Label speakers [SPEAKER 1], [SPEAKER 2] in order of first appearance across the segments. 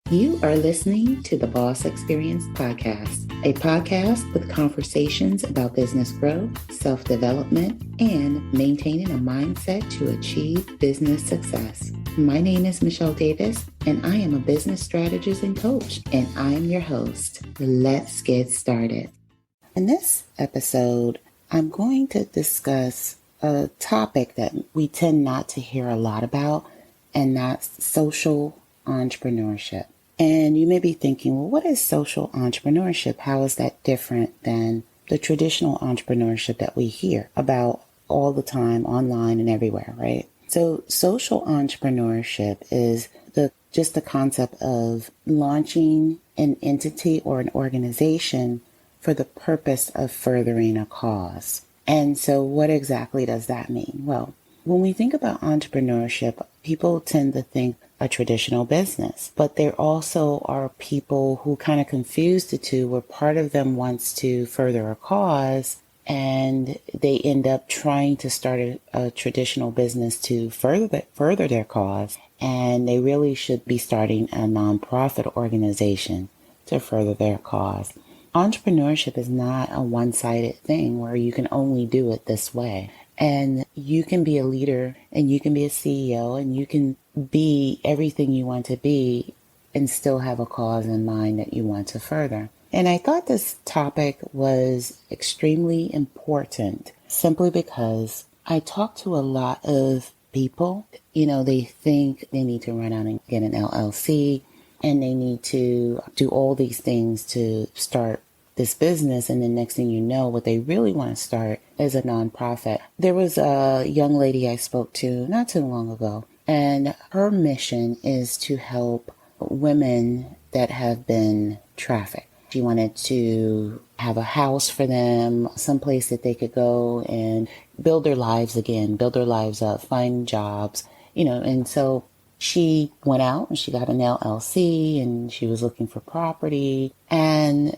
[SPEAKER 1] You are listening to the Boss Experience Podcast, a podcast with conversations about business growth, self-development, and maintaining a mindset to achieve business success. My name is Michele Davis, and I am a business strategist and coach, and I am your host. Let's get started. In this episode, I'm going to discuss a topic that we tend not to hear a lot about, and that's social entrepreneurship. And you may be thinking, well, what is social entrepreneurship? How is that different than the traditional entrepreneurship that we hear about all the time online and everywhere, right? So social entrepreneurship is just the concept of launching an entity or an organization for the purpose of furthering a cause. And so what exactly does that mean? Well, when we think about entrepreneurship, people tend to think a traditional business, but there also are people who kind of confuse the two, where part of them wants to further a cause and they end up trying to start a traditional business to further their cause, and they really should be starting a nonprofit organization to further their cause. Entrepreneurship is not a one-sided thing where you can only do it this way. And you can be a leader and you can be a CEO and you can be everything you want to be and still have a cause in mind that you want to further. And I thought this topic was extremely important simply because I talk to a lot of people. They think they need to run out and get an LLC and they need to do all these things to start this business, and the next thing you know, what they really want to start is a nonprofit. There was a young lady I spoke to not too long ago, and her mission is to help women that have been trafficked. She wanted to have a house for them, someplace that they could go and build their lives again, build their lives up, find jobs, and so she went out and she got an LLC and she was looking for property, and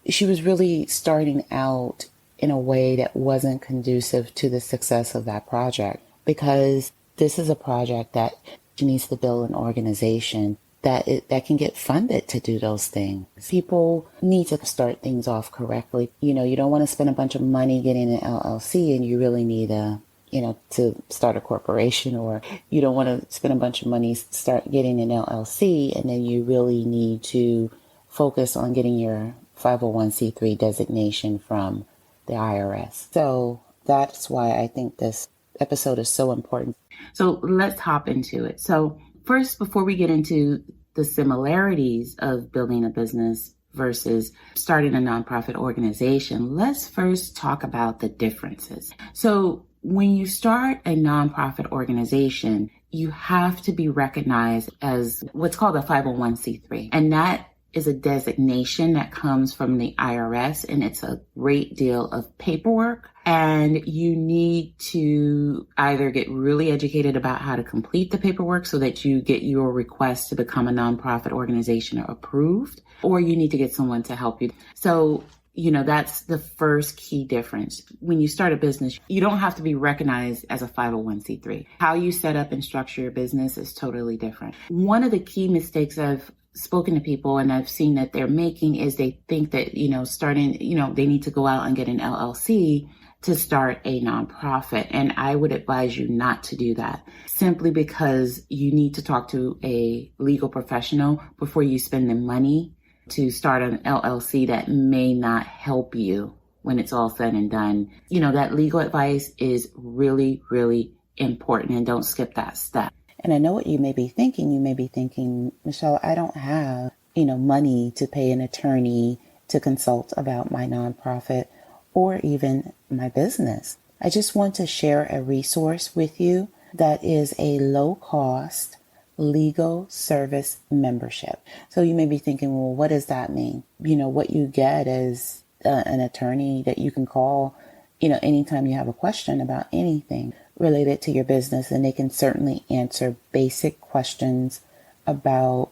[SPEAKER 1] she was really starting out in a way that wasn't conducive to the success of that project, because this is a project that she needs to build an organization that can get funded to do those things. People need to start things off correctly. You don't want to spend a bunch of money getting an LLC and you really need to start a corporation, or you don't want to spend a bunch of money start getting an LLC and then you really need to focus on getting your 501c3 designation from the IRS. So that's why I think this episode is so important. So let's hop into it. So first, before we get into the similarities of building a business versus starting a nonprofit organization, let's first talk about the differences. So when you start a nonprofit organization, you have to be recognized as what's called a 501c3. And that is a designation that comes from the IRS, and it's a great deal of paperwork. And you need to either get really educated about how to complete the paperwork so that you get your request to become a nonprofit organization approved, or you need to get someone to help you. So that's the first key difference. When you start a business, you don't have to be recognized as a 501c3. How you set up and structure your business is totally different. One of the key mistakes I've spoken to people and I've seen that they're making is they think that, they need to go out and get an LLC to start a nonprofit. And I would advise you not to do that, simply because you need to talk to a legal professional before you spend the money to start an LLC that may not help you when it's all said and done. That legal advice is really, really important, and don't skip that step. And I know what you may be thinking. You may be thinking, Michele, I don't have, money to pay an attorney to consult about my nonprofit or even my business. I just want to share a resource with you that is a low-cost legal service membership. So you may be thinking, well, what does that mean? What you get is an attorney that you can call, anytime you have a question about anything related to your business, and they can certainly answer basic questions about,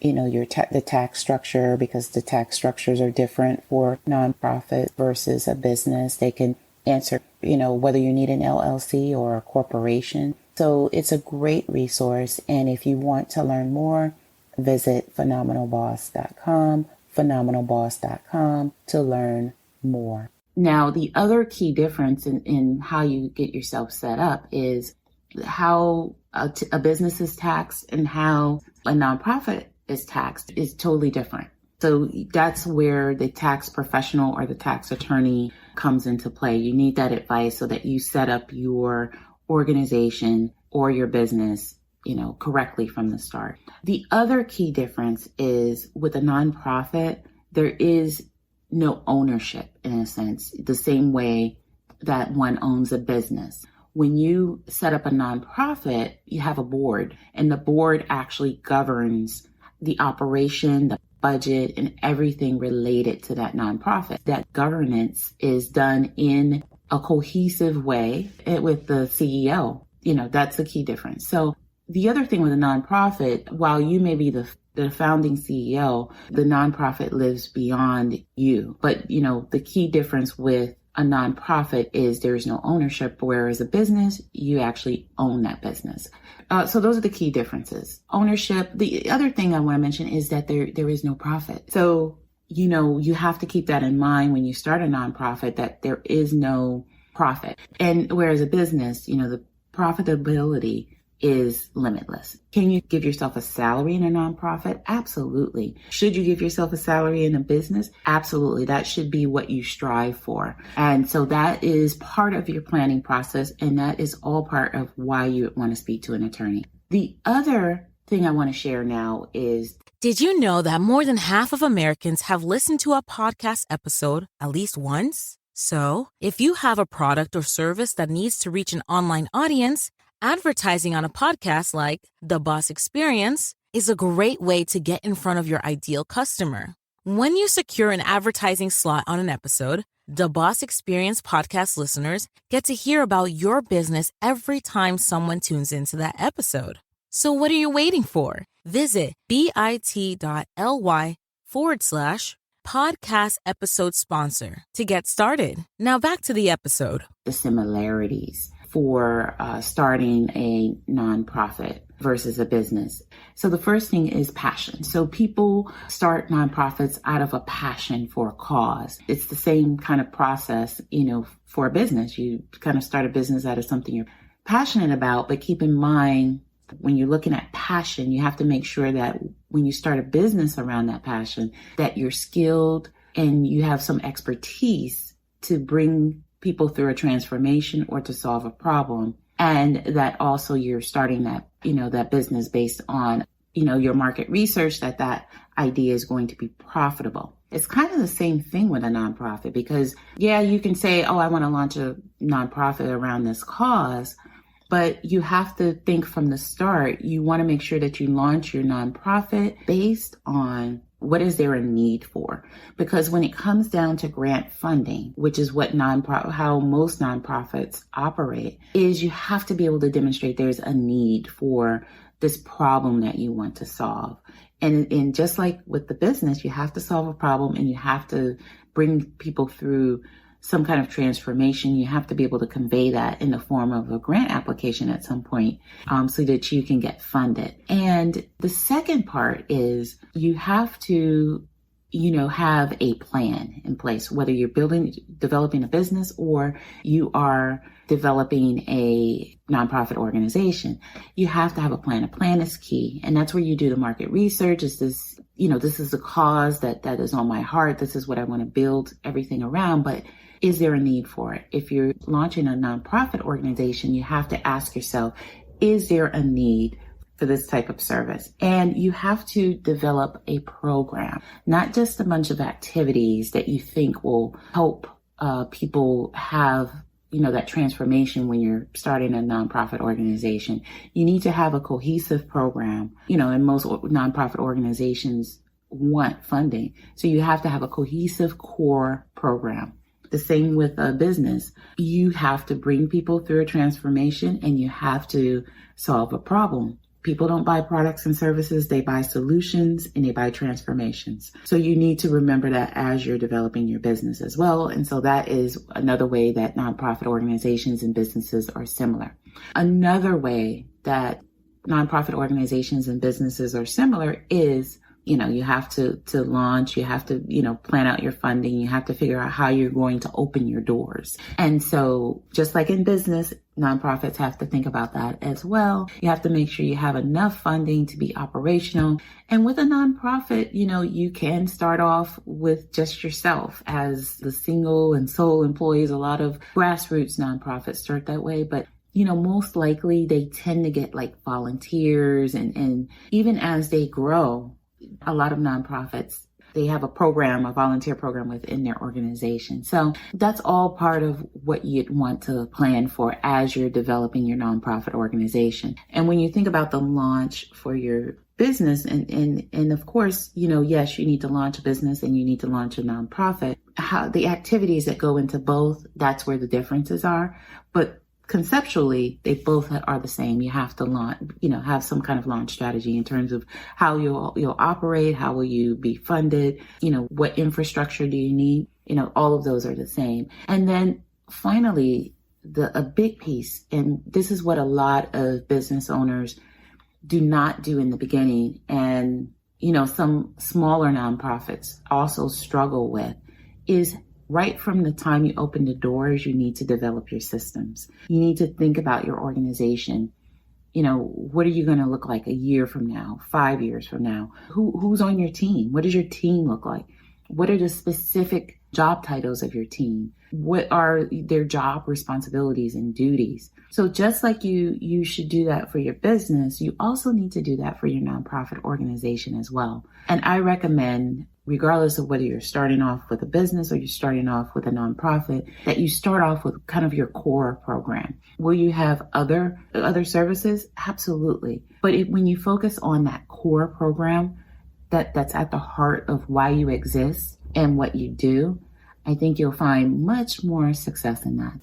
[SPEAKER 1] the tax structure, because the tax structures are different for nonprofit versus a business. They can answer, whether you need an LLC or a corporation. So it's a great resource. And if you want to learn more, Visit phenomenalboss.com to learn more. Now, the other key difference in how you get yourself set up is how a business is taxed and how a nonprofit is taxed is totally different. So that's where the tax professional or the tax attorney comes into play. You need that advice so that you set up your organization or your business, correctly from the start. The other key difference is with a nonprofit, there is no ownership in a sense, the same way that one owns a business. When you set up a nonprofit, you have a board, and the board actually governs the operation, the budget, and everything related to that nonprofit. That governance is done in a cohesive way with the CEO. That's the key difference. So the other thing with a nonprofit, while you may be the founding CEO, the nonprofit lives beyond you. But, the key difference with a nonprofit is there's no ownership, whereas a business, you actually own that business. So those are the key differences. Ownership. The other thing I want to mention is that there is no profit. So, you have to keep that in mind when you start a nonprofit, that there is no profit. And whereas a business, the profitability is limitless. Can you give yourself a salary in a nonprofit? Absolutely. Should you give yourself a salary in a business? Absolutely. That should be what you strive for. And so that is part of your planning process, and that is all part of why you want to speak to an attorney. The other thing I want to share now is,
[SPEAKER 2] did you know that more than half of Americans have listened to a podcast episode at least once? So, if you have a product or service that needs to reach an online audience, advertising on a podcast like The Boss Experience is a great way to get in front of your ideal customer. When you secure an advertising slot on an episode, The Boss Experience podcast listeners get to hear about your business every time someone tunes into that episode. So what are you waiting for? Visit bit.ly/podcast episode sponsor to get started. Now back to the episode.
[SPEAKER 1] The similarities for starting a nonprofit versus a business. So the first thing is passion. So people start nonprofits out of a passion for a cause. It's the same kind of process, for a business. You kind of start a business out of something you're passionate about, but keep in mind, when you're looking at passion, you have to make sure that when you start a business around that passion, that you're skilled and you have some expertise to bring people through a transformation or to solve a problem. And that also you're starting that, that business based on, your market research, that idea is going to be profitable. It's kind of the same thing with a nonprofit, because you can say, I want to launch a nonprofit around this cause, but you have to think from the start. You want to make sure that you launch your nonprofit based on what is there a need for? Because when it comes down to grant funding, which is what how most nonprofits operate, is you have to be able to demonstrate there's a need for this problem that you want to solve. And just like with the business, you have to solve a problem and you have to bring people through some kind of transformation. You have to be able to convey that in the form of a grant application at some point, so that you can get funded. And the second part is you have to, have a plan in place, whether you're developing a business or you are developing a nonprofit organization. You have to have a plan. A plan is key. And that's where you do the market research. Is this, this is a cause that is on my heart. This is what I want to build everything around. But is there a need for it? If you're launching a nonprofit organization, you have to ask yourself, is there a need for this type of service? And you have to develop a program, not just a bunch of activities that you think will help people have, that transformation when you're starting a nonprofit organization. You need to have a cohesive program, and most nonprofit organizations want funding. So you have to have a cohesive core program. The same with a business. You have to bring people through a transformation and you have to solve a problem. People don't buy products and services, they buy solutions and they buy transformations. So you need to remember that as you're developing your business as well. And so that is another way that nonprofit organizations and businesses are similar. Another way that nonprofit organizations and businesses are similar is, you have to launch, you have to, plan out your funding, you have to figure out how you're going to open your doors. And so just like in business, nonprofits have to think about that as well. You have to make sure you have enough funding to be operational. And with a nonprofit, you can start off with just yourself as the single and sole employees. A lot of grassroots nonprofits start that way, but most likely they tend to get like volunteers, and even as they grow, a lot of nonprofits, they have a volunteer program within their organization. So that's all part of what you'd want to plan for as you're developing your nonprofit organization. And when you think about the launch for your business, and of course, yes, you need to launch a business and you need to launch a nonprofit. How the activities that go into both, that's where the differences are. But conceptually, they both are the same. You have to launch, have some kind of launch strategy in terms of how you'll operate, how will you be funded, what infrastructure do you need, all of those are the same. And then finally, a big piece, and this is what a lot of business owners do not do in the beginning, and some smaller nonprofits also struggle with, is right from the time you open the doors, you need to develop your systems. You need to think about your organization. What are you going to look like a year from now, 5 years from now? Who's on your team? What does your team look like? What are the specific job titles of your team? What are their job responsibilities and duties? So just like you should do that for your business, you also need to do that for your nonprofit organization as well. And I recommend, regardless of whether you're starting off with a business or you're starting off with a nonprofit, that you start off with kind of your core program. Will you have other services? Absolutely. But when you focus on that core program, that's at the heart of why you exist and what you do, I think you'll find much more success in that.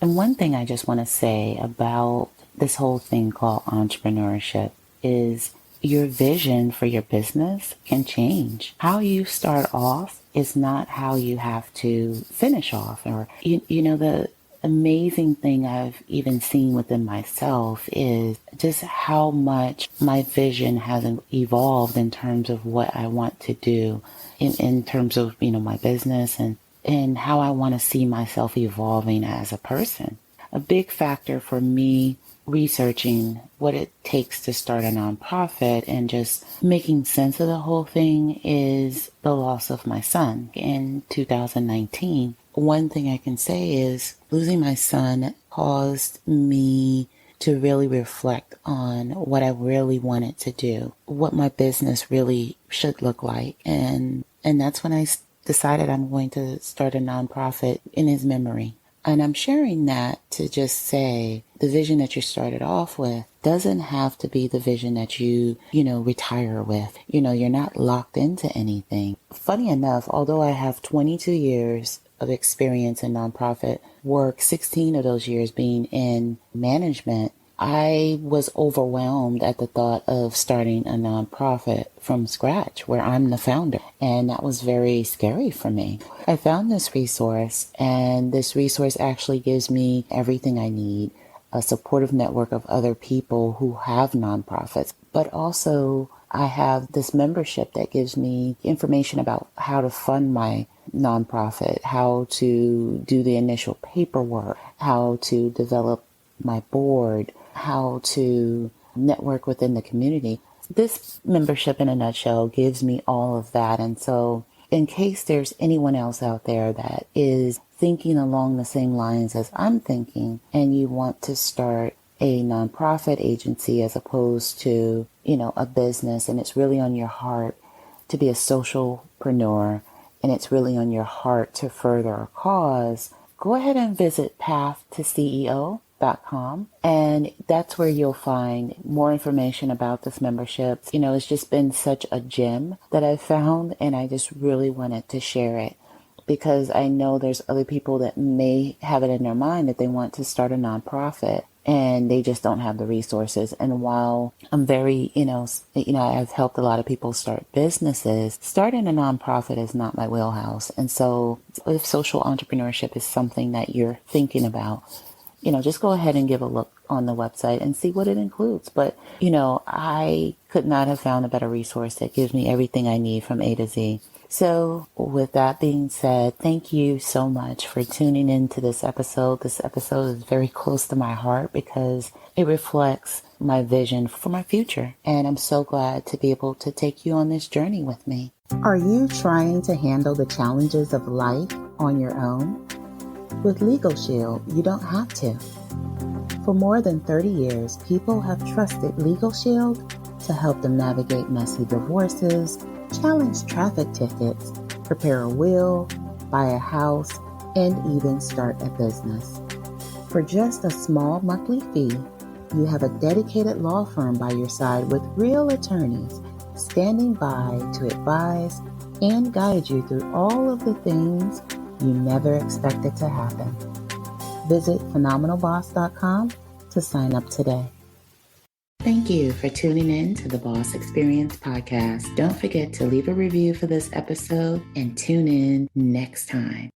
[SPEAKER 1] And one thing I just want to say about this whole thing called entrepreneurship is your vision for your business can change. How you start off is not how you have to finish off. Or, the amazing thing I've even seen within myself is just how much my vision has evolved in terms of what I want to do in terms of, my business and how I want to see myself evolving as a person. A big factor for me researching what it takes to start a nonprofit and just making sense of the whole thing is the loss of my son in 2019. One thing I can say is losing my son caused me to really reflect on what I really wanted to do, what my business really should look like. And that's when I decided I'm going to start a nonprofit in his memory. And I'm sharing that to just say the vision that you started off with doesn't have to be the vision that you retire with. You're not locked into anything. Funny enough, although I have 22 years of experience in nonprofit work, 16 of those years being in management, I was overwhelmed at the thought of starting a nonprofit from scratch where I'm the founder. And that was very scary for me. I found this resource, and this resource actually gives me everything I need, a supportive network of other people who have nonprofits. But also I have this membership that gives me information about how to fund my nonprofit, how to do the initial paperwork, how to develop my board, how to network within the community. This membership in a nutshell gives me all of that. And so in case there's anyone else out there that is thinking along the same lines as I'm thinking, and you want to start a nonprofit agency as opposed to, a business, and it's really on your heart to be a socialpreneur, and it's really on your heart to further a cause, go ahead and visit pathtoceo.com. And that's where you'll find more information about this membership. It's just been such a gem that I've found, and I just really wanted to share it because I know there's other people that may have it in their mind that they want to start a nonprofit and they just don't have the resources. And while I'm very, I've helped a lot of people start businesses, starting a nonprofit is not my wheelhouse. And so if social entrepreneurship is something that you're thinking about, just go ahead and give a look on the website and see what it includes. But, I could not have found a better resource that gives me everything I need from A to Z. So with that being said, thank you so much for tuning into this episode. This episode is very close to my heart because it reflects my vision for my future. And I'm so glad to be able to take you on this journey with me. Are you trying to handle the challenges of life on your own? With Legal Shield, you don't have to. For more than 30 years, people have trusted Legal Shield to help them navigate messy divorces, challenge traffic tickets, prepare a will, buy a house, and even start a business. For just a small monthly fee, you have a dedicated law firm by your side with real attorneys standing by to advise and guide you through all of the things you never expected to happen. Visit phenomenalboss.com to sign up today. Thank you for tuning in to the Boss Experience podcast. Don't forget to leave a review for this episode and tune in next time.